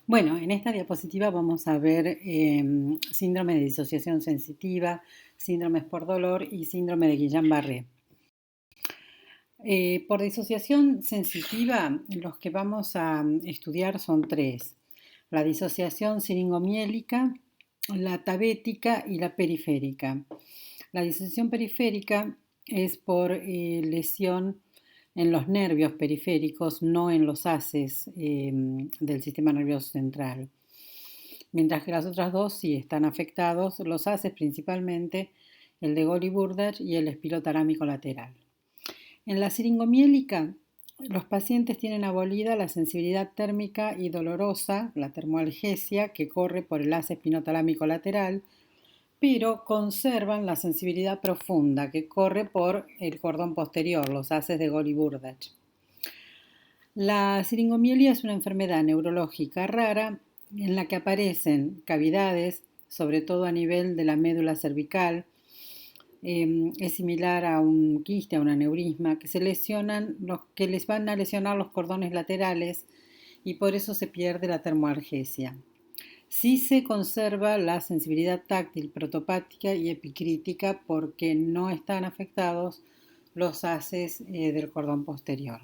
Bueno, en esta diapositiva vamos a ver síndrome de disociación sensitiva, síndromes por dolor y síndrome de Guillain-Barré. Por disociación sensitiva, los que vamos a estudiar son tres: la disociación siringomiélica, la tabética y la periférica. La disociación periférica es por lesión en los nervios periféricos, no en los haces del sistema nervioso central. Mientras que las otras dos sí están afectados, los haces principalmente, el de Goli-Burdach y el espirotalámico lateral. En la siringomiélica, los pacientes tienen abolida la sensibilidad térmica y dolorosa, la termoalgesia, que corre por el haz espinotalámico lateral, pero conservan la sensibilidad profunda, que corre por el cordón posterior, los haces de Goli-Burdach. La siringomielia es una enfermedad neurológica rara en la que aparecen cavidades, sobre todo a nivel de la médula cervical. Es similar a un quiste, a un aneurisma, que que les van a lesionar los cordones laterales y por eso se pierde la termoalgesia. Sí se conserva la sensibilidad táctil, protopática y epicrítica porque no están afectados los haces del cordón posterior.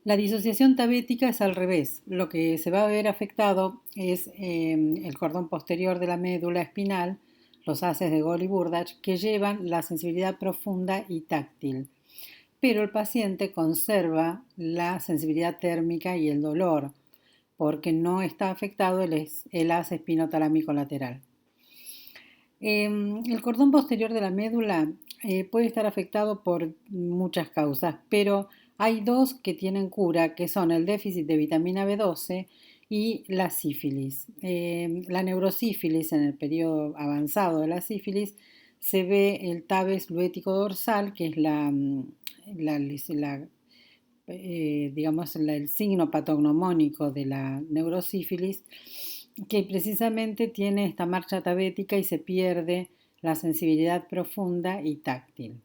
La disociación tabética es al revés. Lo que se va a ver afectado es el cordón posterior de la médula espinal, los haces de Goli-Burdach, que llevan la sensibilidad profunda y táctil. Pero el paciente conserva la sensibilidad térmica y el dolor, porque no está afectado el haz espinotalámico lateral. El cordón posterior de la médula puede estar afectado por muchas causas, pero hay dos que tienen cura, que son el déficit de vitamina B12 y la sífilis. La neurosífilis, en el periodo avanzado de la sífilis, se ve el tabes luético dorsal, que es el signo patognomónico de la neurosífilis, que precisamente tiene esta marcha tabética y se pierde la sensibilidad profunda y táctil.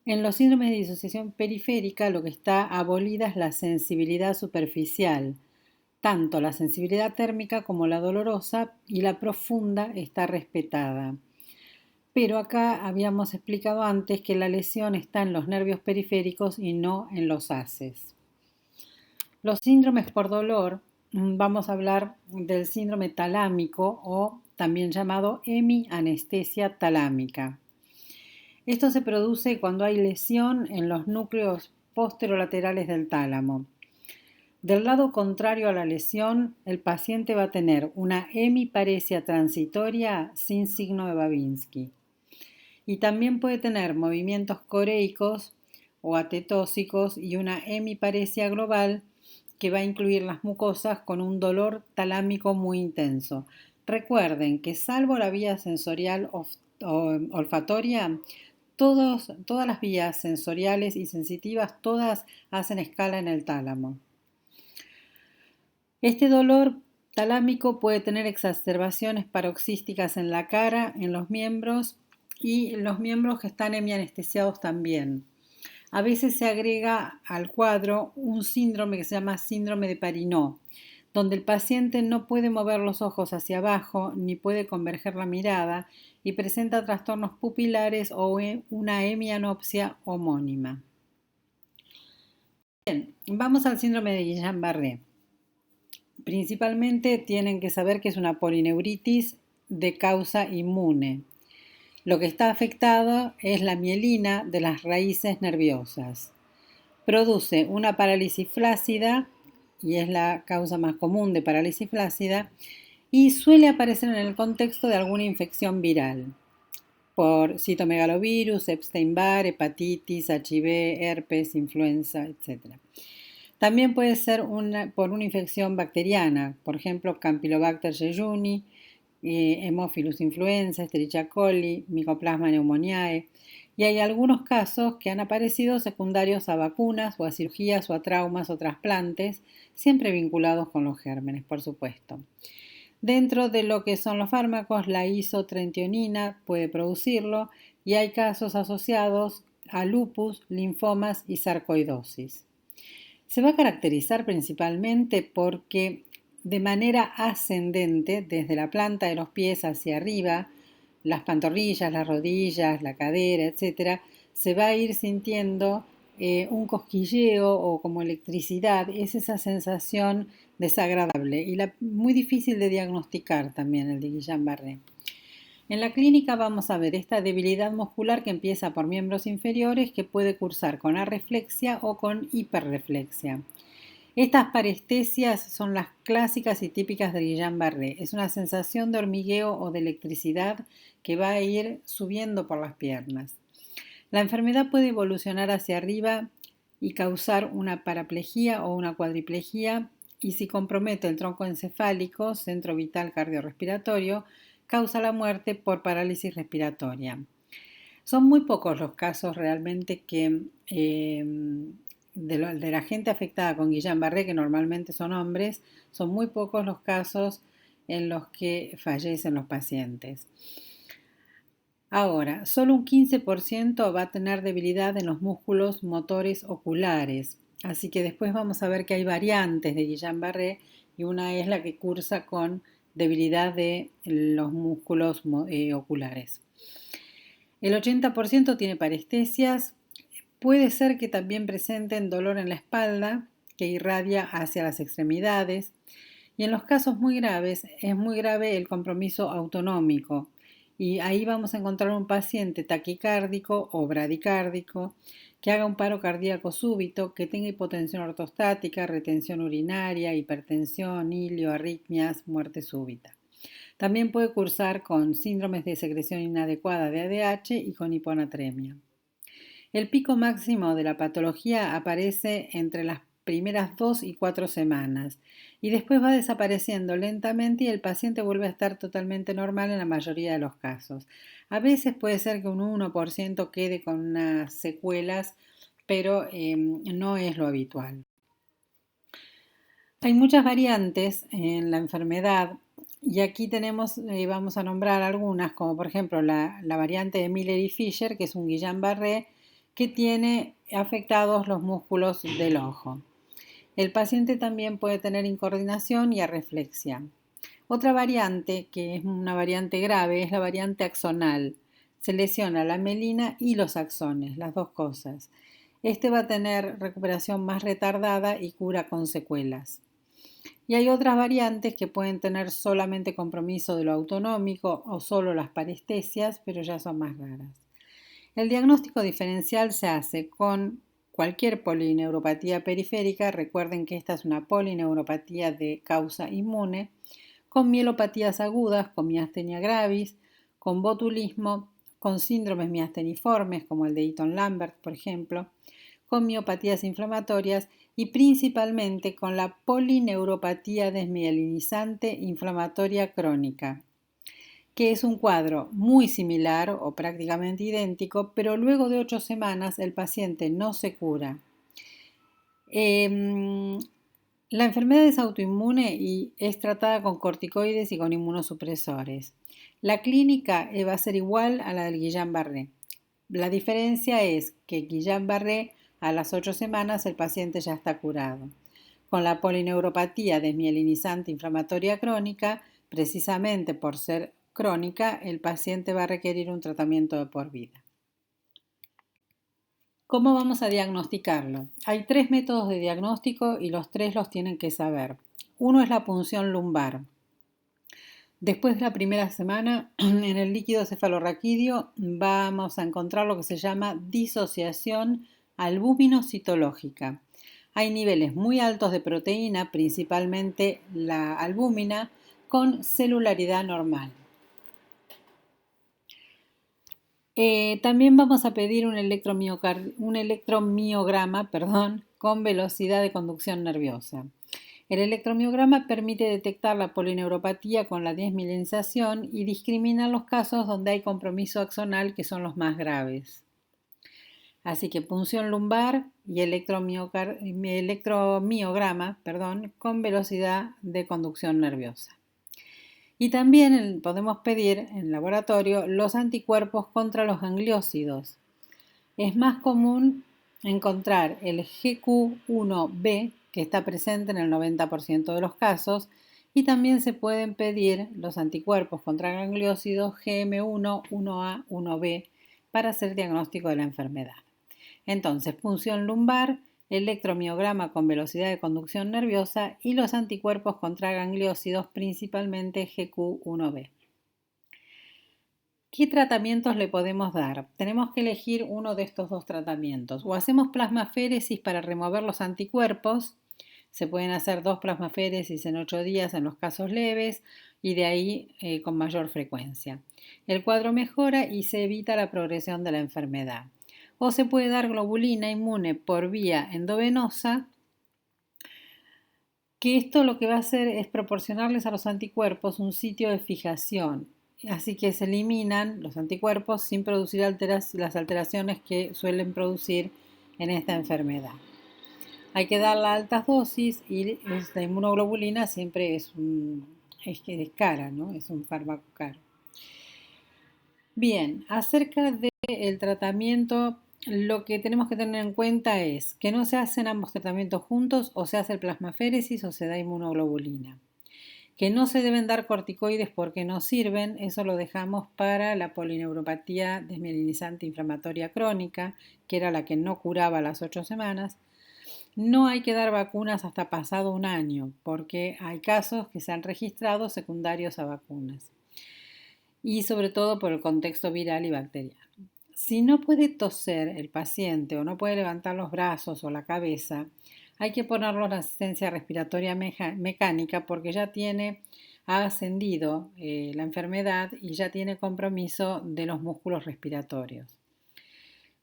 En los síndromes de disociación periférica lo que está abolida es la sensibilidad superficial, tanto la sensibilidad térmica como la dolorosa, y la profunda está respetada. Pero acá habíamos explicado antes que la lesión está en los nervios periféricos y no en los haces. Los síndromes por dolor, vamos a hablar del síndrome talámico o también llamado hemianestesia talámica. Esto se produce cuando hay lesión en los núcleos posterolaterales del tálamo. Del lado contrario a la lesión, el paciente va a tener una hemiparesia transitoria sin signo de Babinski. Y también puede tener movimientos coreicos o atetósicos y una hemiparesia global que va a incluir las mucosas con un dolor talámico muy intenso. Recuerden que salvo la vía sensorial olfatoria, todas las vías sensoriales y sensitivas, todas hacen escala en el tálamo. Este dolor talámico puede tener exacerbaciones paroxísticas en la cara, en los miembros y los miembros que están hemianestesiados también. A veces se agrega al cuadro un síndrome que se llama síndrome de Parinot, donde el paciente no puede mover los ojos hacia abajo ni puede converger la mirada y presenta trastornos pupilares o una hemianopsia homónima. Bien, vamos al síndrome de Guillain-Barré. Principalmente tienen que saber que es una polineuritis de causa inmune. Lo que está afectado es la mielina de las raíces nerviosas. Produce una parálisis flácida, y es la causa más común de parálisis flácida, y suele aparecer en el contexto de alguna infección viral, por citomegalovirus, Epstein-Barr, hepatitis, HIV, herpes, influenza, etc. También puede ser por una infección bacteriana, por ejemplo, Campylobacter jejuni, Haemophilus influenza, Escherichia coli, Mycoplasma pneumoniae, y hay algunos casos que han aparecido secundarios a vacunas o a cirugías o a traumas o trasplantes, siempre vinculados con los gérmenes, por supuesto. Dentro de lo que son los fármacos, la isotretinoína puede producirlo y hay casos asociados a lupus, linfomas y sarcoidosis. Se va a caracterizar principalmente porque de manera ascendente, desde la planta de los pies hacia arriba, las pantorrillas, las rodillas, la cadera, etcétera, se va a ir sintiendo un cosquilleo o como electricidad. Es esa sensación desagradable y muy difícil de diagnosticar también el de Guillain-Barré. En la clínica vamos a ver esta debilidad muscular que empieza por miembros inferiores, que puede cursar con arreflexia o con hiperreflexia. Estas parestesias son las clásicas y típicas de Guillain-Barré. Es una sensación de hormigueo o de electricidad que va a ir subiendo por las piernas. La enfermedad puede evolucionar hacia arriba y causar una paraplegia o una cuadriplejía, y si compromete el tronco encefálico, centro vital cardiorrespiratorio, causa la muerte por parálisis respiratoria. Son muy pocos los casos realmente que de la gente afectada con Guillain-Barré, que normalmente son hombres, son muy pocos los casos en los que fallecen los pacientes. Ahora, solo un 15% va a tener debilidad en los músculos motores oculares, así que después vamos a ver que hay variantes de Guillain-Barré y una es la que cursa con debilidad de los músculos oculares. El 80% tiene parestesias. Puede ser que también presenten dolor en la espalda que irradia hacia las extremidades, y en los casos muy graves es muy grave el compromiso autonómico, y ahí vamos a encontrar un paciente taquicárdico o bradicárdico que haga un paro cardíaco súbito, que tenga hipotensión ortostática, retención urinaria, hipertensión, hilio, arritmias, muerte súbita. También puede cursar con síndromes de secreción inadecuada de ADH y con hiponatremia. El pico máximo de la patología aparece entre las primeras 2 y 4 semanas y después va desapareciendo lentamente y el paciente vuelve a estar totalmente normal en la mayoría de los casos. A veces puede ser que un 1% quede con unas secuelas, pero no es lo habitual. Hay muchas variantes en la enfermedad y aquí vamos a nombrar algunas, como por ejemplo la variante de Miller y Fisher, que es un Guillain-Barré que tiene afectados los músculos del ojo. El paciente también puede tener incoordinación y arreflexia. Otra variante, que es una variante grave, es la variante axonal. Se lesiona la melina y los axones, las dos cosas. Este va a tener recuperación más retardada y cura con secuelas. Y hay otras variantes que pueden tener solamente compromiso de lo autonómico o solo las parestesias, pero ya son más raras. El diagnóstico diferencial se hace con cualquier polineuropatía periférica. Recuerden que esta es una polineuropatía de causa inmune, con mielopatías agudas, con miastenia gravis, con botulismo, con síndromes miasteniformes como el de Eaton-Lambert, por ejemplo, con miopatías inflamatorias y principalmente con la polineuropatía desmielinizante inflamatoria crónica, que es un cuadro muy similar o prácticamente idéntico, pero luego de 8 semanas el paciente no se cura. La enfermedad es autoinmune y es tratada con corticoides y con inmunosupresores. La clínica va a ser igual a la del Guillain-Barré. La diferencia es que Guillain-Barré a las 8 semanas el paciente ya está curado. Con la polineuropatía desmielinizante inflamatoria crónica, precisamente por ser crónica, el paciente va a requerir un tratamiento de por vida. ¿Cómo vamos a diagnosticarlo? Hay 3 métodos de diagnóstico y los 3 los tienen que saber. Uno es la punción lumbar. Después de la primera semana, en el líquido cefalorraquídeo vamos a encontrar lo que se llama disociación albúmino-citológica. Hay niveles muy altos de proteína, principalmente la albúmina, con celularidad normal. También vamos a pedir un electromiograma con velocidad de conducción nerviosa. El electromiograma permite detectar la polineuropatía con la desmielinización y discrimina los casos donde hay compromiso axonal, que son los más graves. Así que punción lumbar y electromiograma con velocidad de conducción nerviosa. Y también podemos pedir en laboratorio los anticuerpos contra los gangliósidos. Es más común encontrar el GQ1B, que está presente en el 90% de los casos, y también se pueden pedir los anticuerpos contra gangliósidos GM1, 1A, 1B para hacer diagnóstico de la enfermedad. Entonces, punción lumbar, electromiograma con velocidad de conducción nerviosa y los anticuerpos contra gangliósidos, principalmente GQ1B. ¿Qué tratamientos le podemos dar? Tenemos que elegir uno de estos dos tratamientos. O hacemos plasmaféresis para remover los anticuerpos. Se pueden hacer 2 plasmaféresis en 8 días en los casos leves y de ahí con mayor frecuencia. El cuadro mejora y se evita la progresión de la enfermedad. O se puede dar globulina inmune por vía endovenosa, que esto lo que va a hacer es proporcionarles a los anticuerpos un sitio de fijación. Así que se eliminan los anticuerpos sin producir las alteraciones que suelen producir en esta enfermedad. Hay que darla a altas dosis y la inmunoglobulina siempre es cara, ¿no? Es un fármaco caro. Bien, acerca del tratamiento, lo que tenemos que tener en cuenta es que no se hacen ambos tratamientos juntos, o se hace el plasmaféresis o se da inmunoglobulina. Que no se deben dar corticoides porque no sirven, eso lo dejamos para la polineuropatía desmielinizante inflamatoria crónica, que era la que no curaba a las 8 semanas. No hay que dar vacunas hasta pasado un año, porque hay casos que se han registrado secundarios a vacunas. Y sobre todo por el contexto viral y bacteriano. Si no puede toser el paciente o no puede levantar los brazos o la cabeza, hay que ponerlo en asistencia respiratoria mecánica porque ya ha ascendido la enfermedad y ya tiene compromiso de los músculos respiratorios.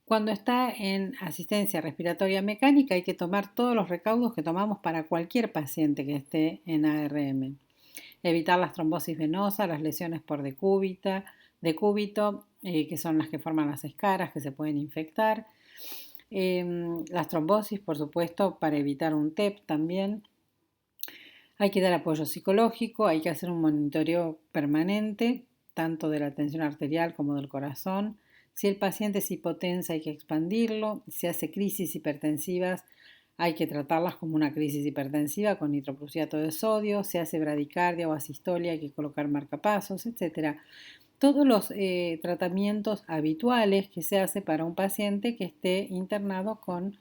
Cuando está en asistencia respiratoria mecánica hay que tomar todos los recaudos que tomamos para cualquier paciente que esté en ARM. Evitar las trombosis venosas, las lesiones por decúbito, que son las que forman las escaras que se pueden infectar. Las trombosis, por supuesto, para evitar un TEP también. Hay que dar apoyo psicológico, hay que hacer un monitoreo permanente, tanto de la tensión arterial como del corazón. Si el paciente es hipotensa, hay que expandirlo. Si hace crisis hipertensivas, hay que tratarlas como una crisis hipertensiva con nitroprusiato de sodio. Si hace bradicardia o asistolia, hay que colocar marcapasos, etc. Todos los tratamientos habituales que se hace para un paciente que esté internado con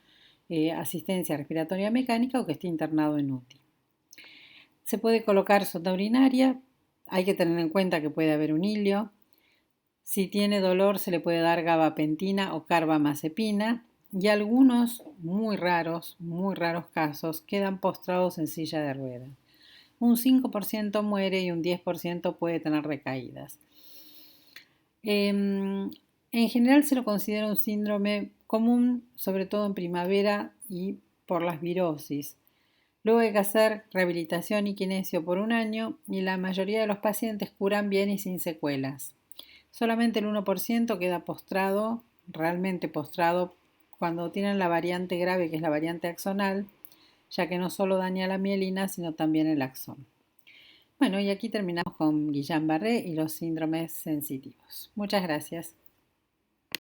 asistencia respiratoria mecánica o que esté internado en UTI. Se puede colocar sonda urinaria, hay que tener en cuenta que puede haber un hilio. Si tiene dolor se le puede dar gabapentina o carbamazepina y algunos muy raros casos quedan postrados en silla de ruedas. Un 5% muere y un 10% puede tener recaídas. En general se lo considera un síndrome común, sobre todo en primavera y por las virosis. Luego hay que hacer rehabilitación y kinesio por un año y la mayoría de los pacientes curan bien y sin secuelas. Solamente el 1% queda postrado, realmente postrado, cuando tienen la variante grave, que es la variante axonal, ya que no solo daña la mielina, sino también el axón. Bueno, y aquí terminamos con Guillain-Barré y los síndromes sensitivos. Muchas gracias.